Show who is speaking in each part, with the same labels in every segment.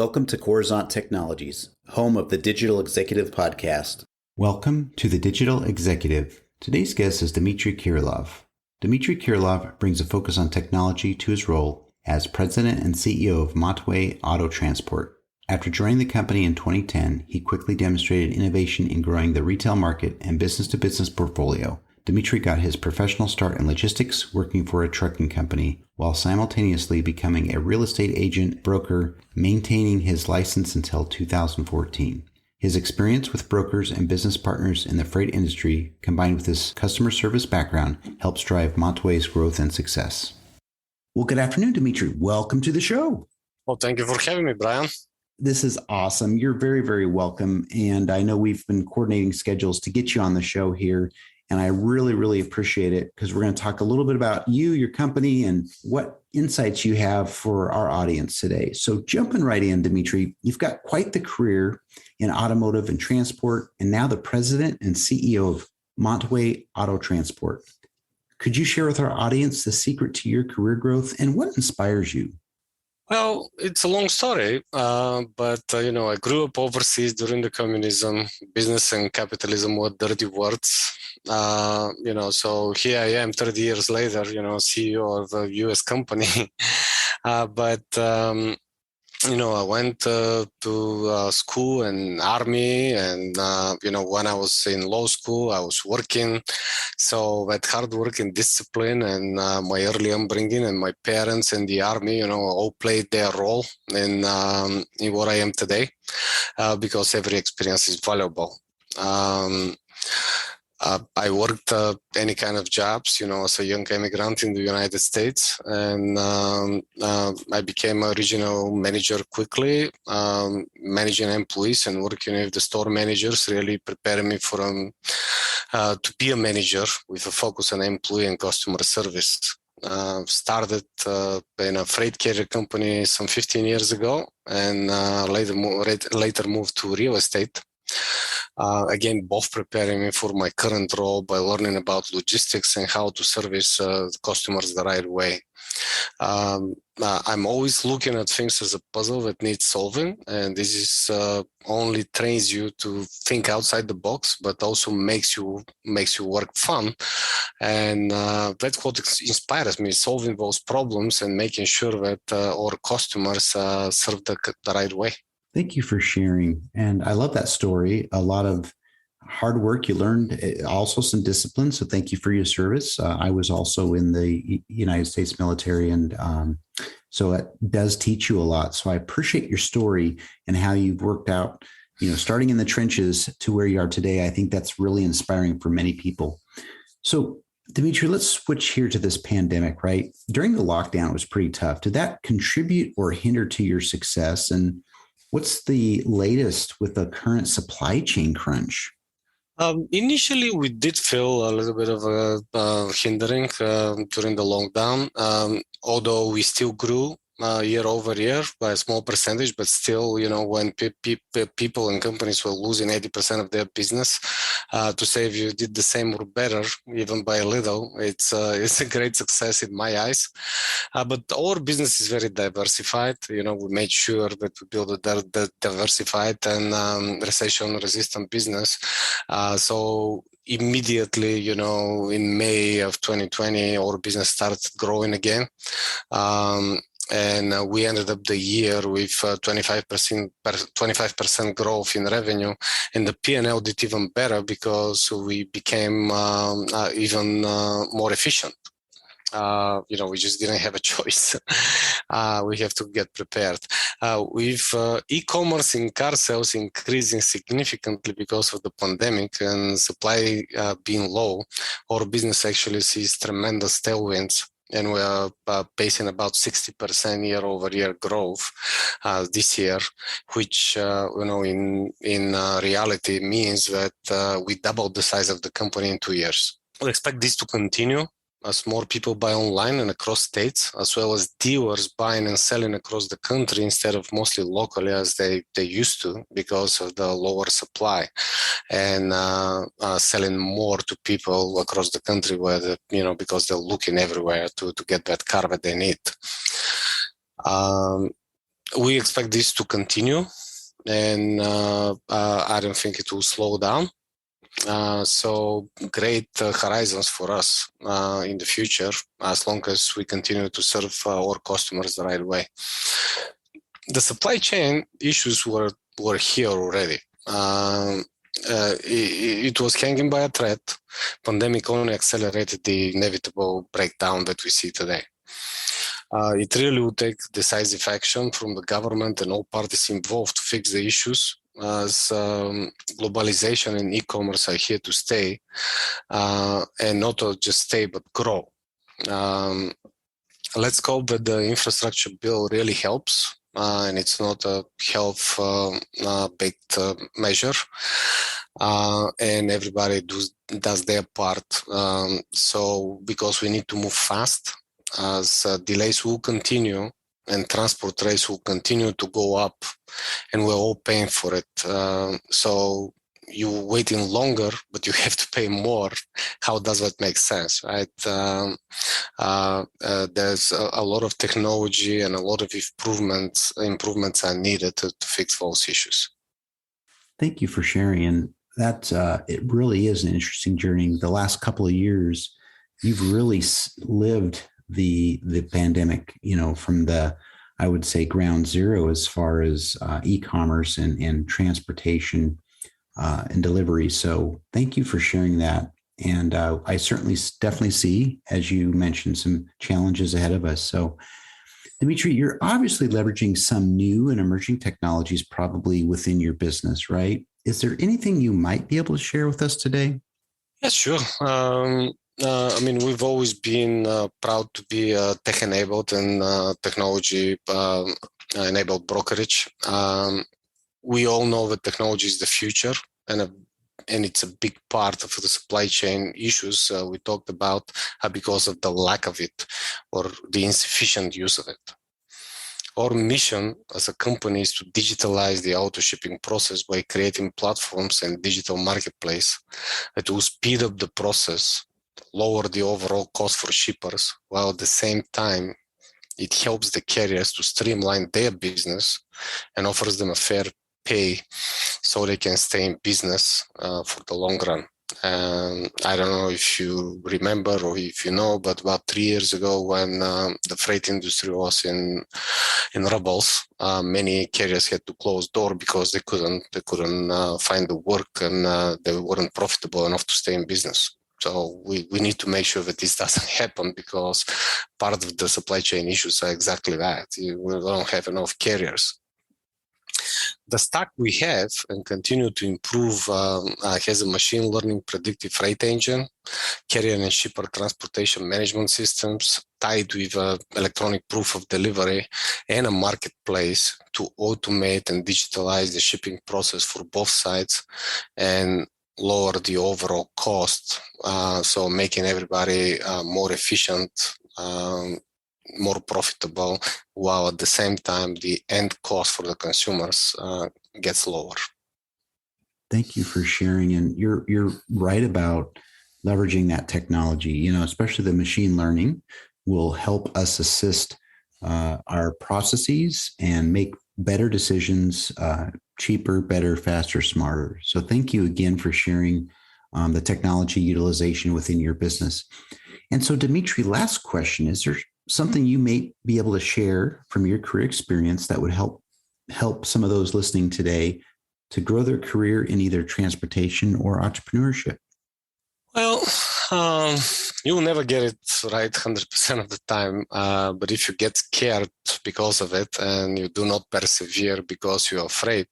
Speaker 1: Welcome to Coruzant Technologies, home of the Digital Executive Podcast.
Speaker 2: Welcome to the Digital Executive. Today's guest is Dimitre Kirilov. Dimitre Kirilov brings a focus on technology to his role as president and CEO of Montway Auto Transport. After joining the company in 2010, he quickly demonstrated innovation in growing the retail market and business-to-business portfolio. Dimitre got his professional start in logistics, working for a trucking company, while simultaneously becoming a real estate agent broker, maintaining his license until 2014. His experience with brokers and business partners in the freight industry, combined with his customer service background, helps drive Montway's growth and success. Well, good afternoon, Dimitre. Welcome to the show.
Speaker 3: Well, thank you for having me, Brian.
Speaker 2: This is awesome. You're very, very welcome. And I know we've been coordinating schedules to get you on the show here. And I really, really appreciate it because we're going to talk a little bit about you, your company, and what insights you have for our audience today. So jumping right in, Dimitre, you've got quite the career in automotive and transport, and now the president and CEO of Montway Auto Transport. Could you share with our audience the secret to your career growth and what inspires you?
Speaker 3: Well, it's a long story, but I grew up overseas during the communism. Business and capitalism were dirty words. So here I am 30 years later, CEO of a U.S. company. I went to school and army, and when I was in law school, I was working. So that hard work and discipline, and my early upbringing, and my parents and the army, all played their role in what I am today, because every experience is valuable. I worked any kind of jobs, as a young immigrant in the United States, and I became a regional manager quickly, managing employees and working with the store managers, really preparing me for to be a manager with a focus on employee and customer service. Started in a freight carrier company some 15 years ago, and later moved to real estate. Again, both preparing me for my current role by learning about logistics and how to service customers the right way. I'm always looking at things as a puzzle that needs solving, and this is only trains you to think outside the box, but also makes you work fun. And that's what inspires me, solving those problems and making sure that our customers serve the right way.
Speaker 2: Thank you for sharing. And I love that story. A lot of hard work. You learned also some discipline. So thank you for your service. I was also in the United States military. And so it does teach you a lot. So I appreciate your story and how you've worked out, starting in the trenches to where you are today. I think that's really inspiring for many people. So Dimitre, let's switch here to this pandemic, right? During the lockdown, it was pretty tough. Did that contribute or hinder to your success? And what's the latest with the current supply chain crunch?
Speaker 3: Initially, we did feel a little bit of a hindering during the lockdown, although we still grew year over year by a small percentage, but still, when people and companies were losing 80% of their business, to say if you did the same or better, even by a little, it's a great success in my eyes. But our business is very diversified. We made sure that we build a diversified and recession-resistant business. So immediately, in May of 2020, our business started growing again. And we ended up the year with 25% growth in revenue, and the P&L did even better because we became even more efficient. We just didn't have a choice. We have to get prepared. With e-commerce in car sales increasing significantly because of the pandemic and supply being low, our business actually sees tremendous tailwinds. And we are pacing about 60% year-over-year growth this year, which in reality means that we doubled the size of the company in 2 years. We expect this to continue as more people buy online and across states, as well as dealers buying and selling across the country instead of mostly locally as they used to because of the lower supply, and selling more to people across the country where because they're looking everywhere to get that car that they need. We expect this to continue, and I don't think it will slow down. So great horizons for us in the future, as long as we continue to serve our customers the right way. The supply chain issues were here already. It was hanging by a thread. Pandemic only accelerated the inevitable breakdown that we see today. It really will take decisive action from the government and all parties involved to fix the issues, as globalization and e-commerce are here to stay, and not just stay but grow. Let's hope that the infrastructure bill really helps, and it's not a health-baked measure, and everybody does their part. So because we need to move fast, as delays will continue and transport rates will continue to go up, and we're all paying for it. So you're waiting longer, but you have to pay more. How does that make sense, right? There's a lot of technology and a lot of improvements are needed to fix those issues.
Speaker 2: Thank you for sharing. And that it really is an interesting journey. The last couple of years, you've really lived the pandemic, from the, I would say, ground zero as far as e-commerce and transportation and delivery. So thank you for sharing that. And I certainly definitely see, as you mentioned, some challenges ahead of us. So Dimitre, you're obviously leveraging some new and emerging technologies probably within your business, right? Is there anything you might be able to share with us today?
Speaker 3: Yes, sure. We've always been proud to be tech-enabled and technology-enabled brokerage. We all know that technology is the future, and it's a big part of the supply chain issues we talked about because of the lack of it or the insufficient use of it. Our mission as a company is to digitalize the auto shipping process by creating platforms and digital marketplace that will speed up the process, lower the overall cost for shippers, while at the same time it helps the carriers to streamline their business and offers them a fair pay so they can stay in business for the long run. I don't know if you remember or if you know, but about 3 years ago when the freight industry was in rubbles, many carriers had to close door because they couldn't find the work, and they weren't profitable enough to stay in business. So we need to make sure that this doesn't happen, because part of the supply chain issues are exactly that. We don't have enough carriers. The stack we have and continue to improve has a machine learning predictive freight engine, carrier and shipper transportation management systems tied with electronic proof of delivery, and a marketplace to automate and digitalize the shipping process for both sides and lower the overall cost, so making everybody more efficient, more profitable, while at the same time the end cost for the consumers gets lower.
Speaker 2: Thank you for sharing. And you're right about leveraging that technology. Especially the machine learning will help us assist our processes and make better decisions, cheaper, better, faster, smarter. So thank you again for sharing the technology utilization within your business. And so, Dimitre, last question: is there something you may be able to share from your career experience that would help some of those listening today to grow their career in either transportation or entrepreneurship?
Speaker 3: Well, you'll never get it right 100% of the time, but if you get scared because of it and you do not persevere because you're afraid,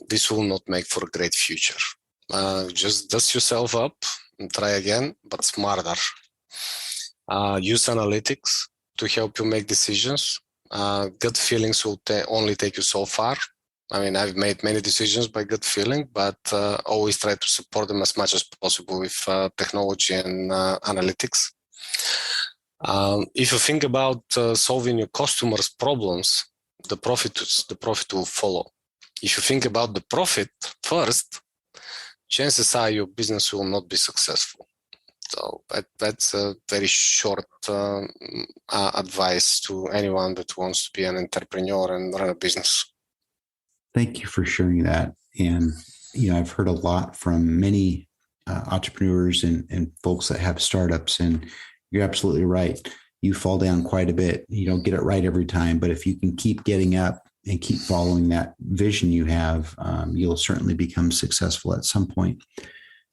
Speaker 3: this will not make for a great future. Just dust yourself up and try again, but smarter. Use analytics to help you make decisions. Gut feelings will only take you so far. I've made many decisions by gut feeling, but always try to support them as much as possible with technology and analytics. If you think about solving your customers' problems, the profit will follow. If you think about the profit first, chances are your business will not be successful. So that's a very short advice to anyone that wants to be an entrepreneur and run a business.
Speaker 2: Thank you for sharing that. And, I've heard a lot from many entrepreneurs and folks that have startups, and you're absolutely right. You fall down quite a bit. You don't get it right every time, but if you can keep getting up and keep following that vision you have, you'll certainly become successful at some point.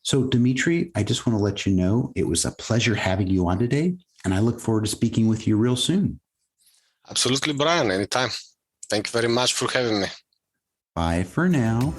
Speaker 2: So, Dimitre, I just want to let you know it was a pleasure having you on today, and I look forward to speaking with you real soon.
Speaker 3: Absolutely, Brian. Anytime. Thank you very much for having me.
Speaker 2: Bye for now.